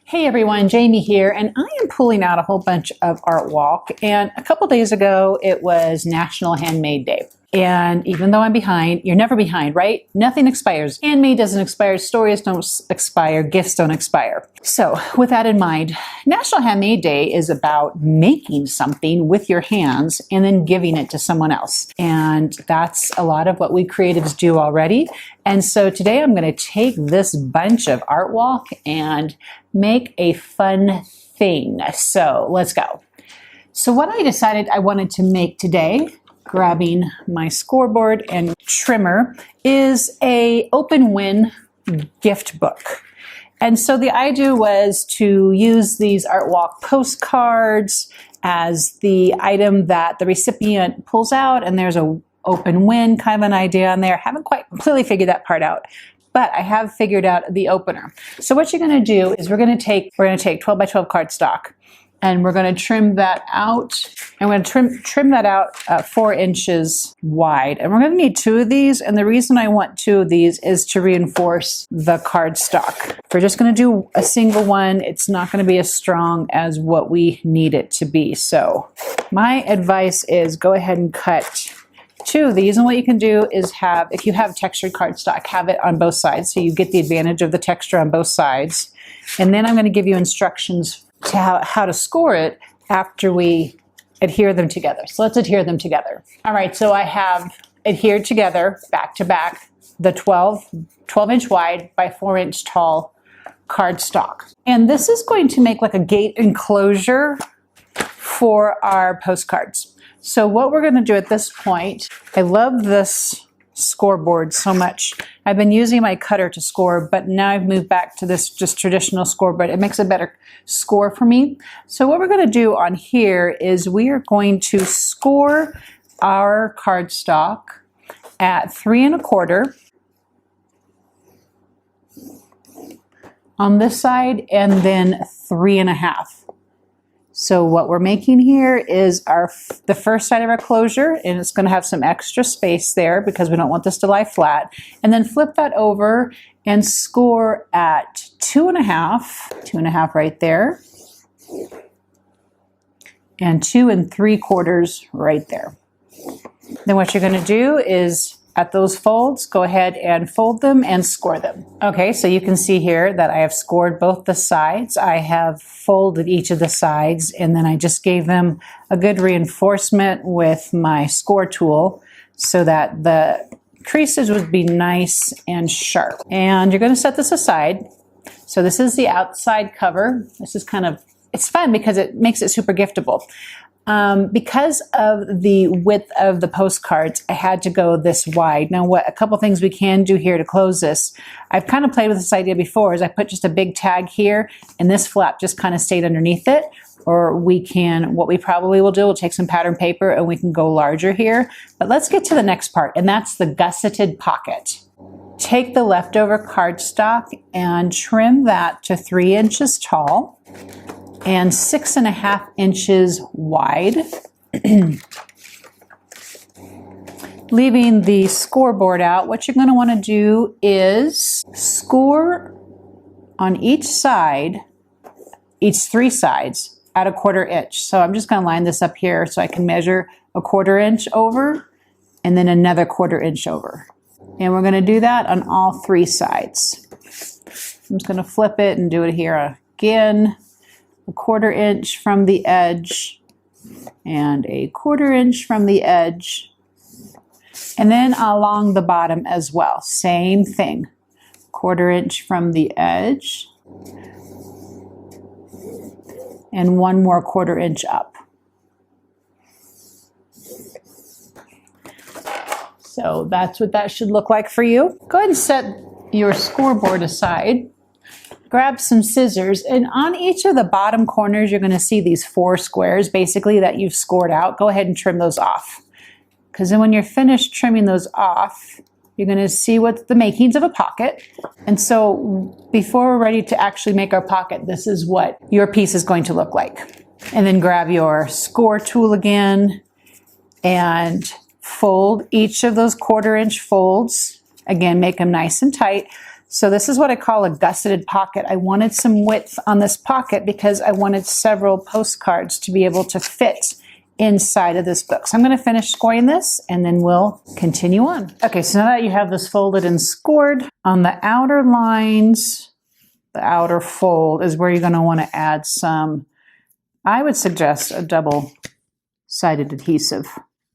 Hey everyone, Jamie here, and I am pulling out a whole bunch of art walk. And a couple days ago, it was National Handmade Day. And even though I'm behind, you're never behind, right? Nothing expires. Handmade doesn't expire, stories don't expire, gifts don't expire. So with that in mind, National Handmade Day is about making something with your hands and then giving it to someone else. And that's a lot of what we creatives do already. And so today I'm going to take this bunch of art walk and make a fun thing. So let's go. So what I decided I wanted to make today, grabbing my scoreboard and trimmer, is a open win gift book. And so the idea was to use these art walk postcards as the item that the recipient pulls out, and there's a open win kind of an idea on there. Haven't quite completely figured that part out, but I have figured out the opener. So what you're going to do is we're going to take 12 by 12 cardstock, and we're going to trim that out. And we're going to trim that out 4 inches wide. And we're going to need 2 of these. And the reason I want 2 of these is to reinforce the cardstock. If we're just going to do a single one, it's not going to be as strong as what we need it to be. So my advice is go ahead and cut 2 of these. And what you can do is if you have textured cardstock, have it on both sides. So you get the advantage of the texture on both sides. And then I'm going to give you instructions to how to score it after we adhere them together. So let's adhere them together. All right, so I have adhered together back to back the 12 inch wide by 4 inch tall cardstock. And this is going to make like a gate enclosure for our postcards. So what we're going to do at this point, I love this scoreboard so much. I've been using my cutter to score, but now I've moved back to this just traditional scoreboard. It makes a better score for me. So what we're going to do on here is we are going to score our cardstock at 3 1/4 on this side, and then 3 1/2. So what we're making here is the first side of our closure, and it's going to have some extra space there because we don't want this to lie flat. And then flip that over and score at 2 1/2 right there, and 2 3/4 right there. Then what you're going to do is at those folds, go ahead and fold them and score them. Okay, so you can see here that I have scored both the sides. I have folded each of the sides, and then I just gave them a good reinforcement with my score tool so that the creases would be nice and sharp. And you're going to set this aside. So this is the outside cover. This is it's fun because it makes it super giftable. Because of the width of the postcards, I had to go this wide. Now, a couple things we can do here to close this. I've kind of played with this idea before, is I put just a big tag here, and this flap just kind of stayed underneath it. Or what we probably will do, we'll take some pattern paper and we can go larger here. But let's get to the next part, and that's the gusseted pocket. Take the leftover cardstock and trim that to 3 inches tall and 6 1/2 inches wide, leaving the scoreboard out. What you're going to want to do is score on each 3 sides at 1/4 inch. So I'm just going to line this up here so I can measure a 1/4 inch over and then another 1/4 inch over. And we're going to do that on all 3 sides. I'm just going to flip it and do it here again. A 1/4 inch from the edge and a 1/4 inch from the edge, and then along the bottom as well, same thing, 1/4 inch from the edge and one more 1/4 inch up. So that's what that should look like for you. Go ahead and set your scoreboard aside. Grab some scissors, and on each of the bottom corners, you're going to see these 4 squares basically that you've scored out. Go ahead and trim those off, because then when you're finished trimming those off, you're going to see what's the makings of a pocket. And so before we're ready to actually make our pocket, this is what your piece is going to look like. And then grab your score tool again and fold each of those 1/4 inch folds. Again, make them nice and tight. So this is what I call a gusseted pocket. I wanted some width on this pocket because I wanted several postcards to be able to fit inside of this book. So I'm going to finish scoring this and then we'll continue on. Okay, so now that you have this folded and scored, on the outer lines, the outer fold is where you're going to want to add some, I would suggest a double-sided adhesive.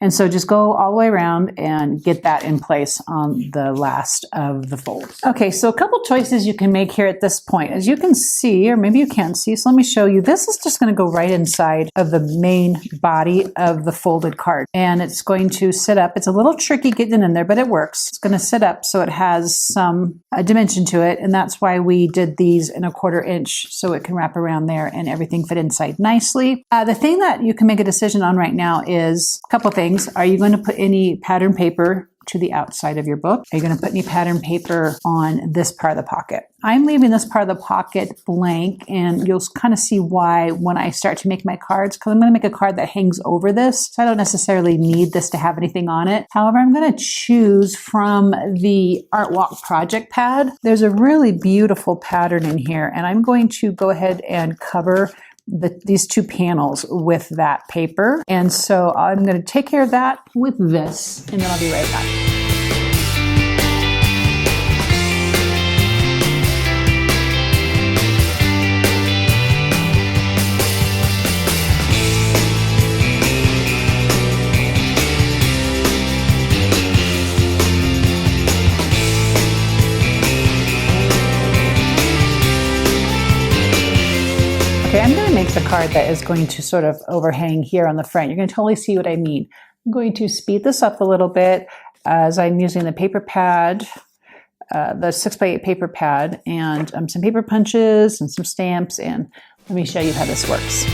And so just go all the way around and get that in place on the last of the folds. Okay, so a couple choices you can make here at this point. As you can see, or maybe you can't see, so let me show you. This is just going to go right inside of the main body of the folded card. And it's going to sit up. It's a little tricky getting in there, but it works. It's going to sit up so it has some dimension to it. And that's why we did these in 1/4 inch so it can wrap around there and everything fit inside nicely. The thing that you can make a decision on right now is a couple things. Are you going to put any pattern paper to the outside of your book? Are you going to put any pattern paper on this part of the pocket? I'm leaving this part of the pocket blank, and you'll kind of see why when I start to make my cards, because I'm going to make a card that hangs over this. So I don't necessarily need this to have anything on it. However, I'm going to choose from the Art Walk project pad. There's a really beautiful pattern in here, and I'm going to go ahead and cover these 2 panels with that paper. And so I'm going to take care of that with this, and then I'll be right back. Okay, I'm going to make the card that is going to sort of overhang here on the front. You're going to totally see what I mean. I'm going to speed this up a little bit as I'm using the paper pad, the 6x8 paper pad, and some paper punches and some stamps, and let me show you how this works.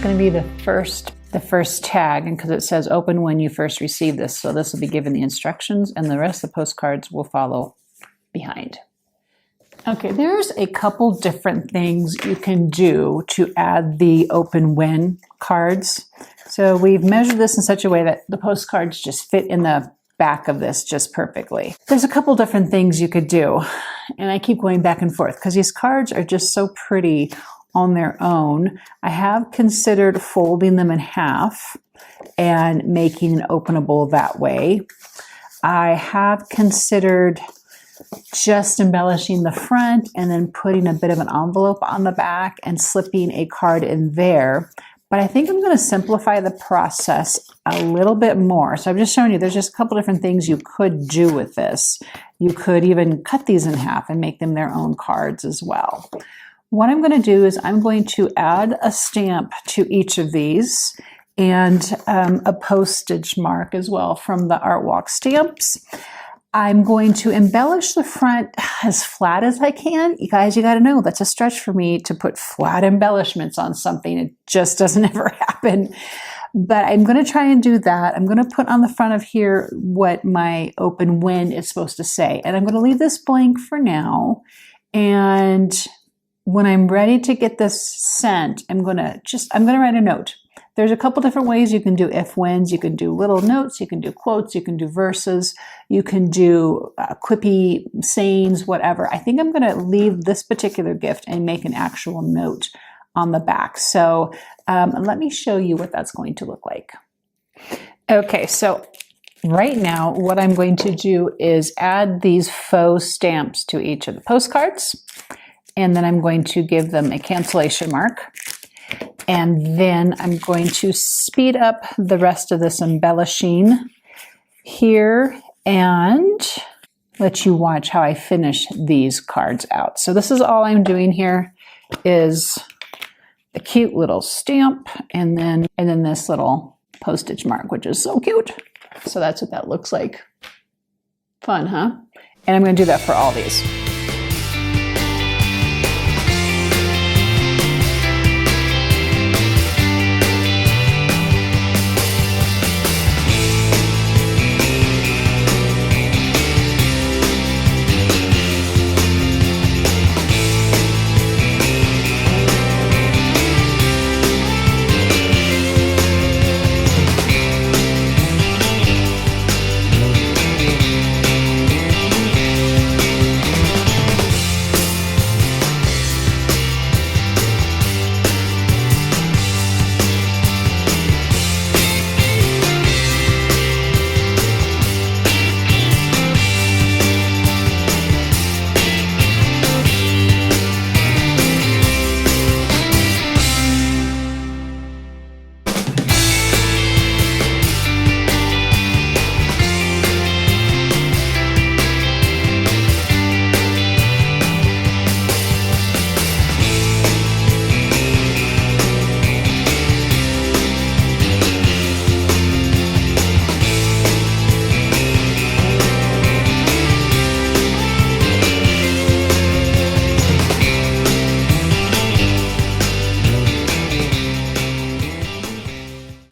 Going to be the first tag, and because it says open when you first receive this, so this will be given the instructions, and the rest of the postcards will follow behind. Okay, there's a couple different things you can do to add the open when cards. So we've measured this in such a way that the postcards just fit in the back of this just perfectly. There's a couple different things you could do, and I keep going back and forth because these cards are just so pretty on their own. I have considered folding them in half and making an openable that way. I have considered just embellishing the front and then putting a bit of an envelope on the back and slipping a card in there. But I think I'm going to simplify the process a little bit more. So I'm just showing you there's just a couple different things you could do with this. You could even cut these in half and make them their own cards as well. What I'm going to do is I'm going to add a stamp to each of these and a postage mark as well from the Art Walk stamps. I'm going to embellish the front as flat as I can. You guys, you got to know that's a stretch for me to put flat embellishments on something. It just doesn't ever happen. But I'm going to try and do that. I'm going to put on the front of here what my open when is supposed to say. And I'm going to leave this blank for now. And when I'm ready to get this sent, I'm going to write a note. There's a couple different ways you can do if-whens. You can do little notes, you can do quotes, you can do verses, you can do quippy sayings, whatever. I think I'm going to leave this particular gift and make an actual note on the back. So let me show you what that's going to look like. Okay, so right now what I'm going to do is add these faux stamps to each of the postcards, and then I'm going to give them a cancellation mark. And then I'm going to speed up the rest of this embellishing here and let you watch how I finish these cards out. So this is all I'm doing here is the cute little stamp and then this little postage mark, which is so cute. So that's what that looks like. Fun, huh? And I'm going to do that for all these.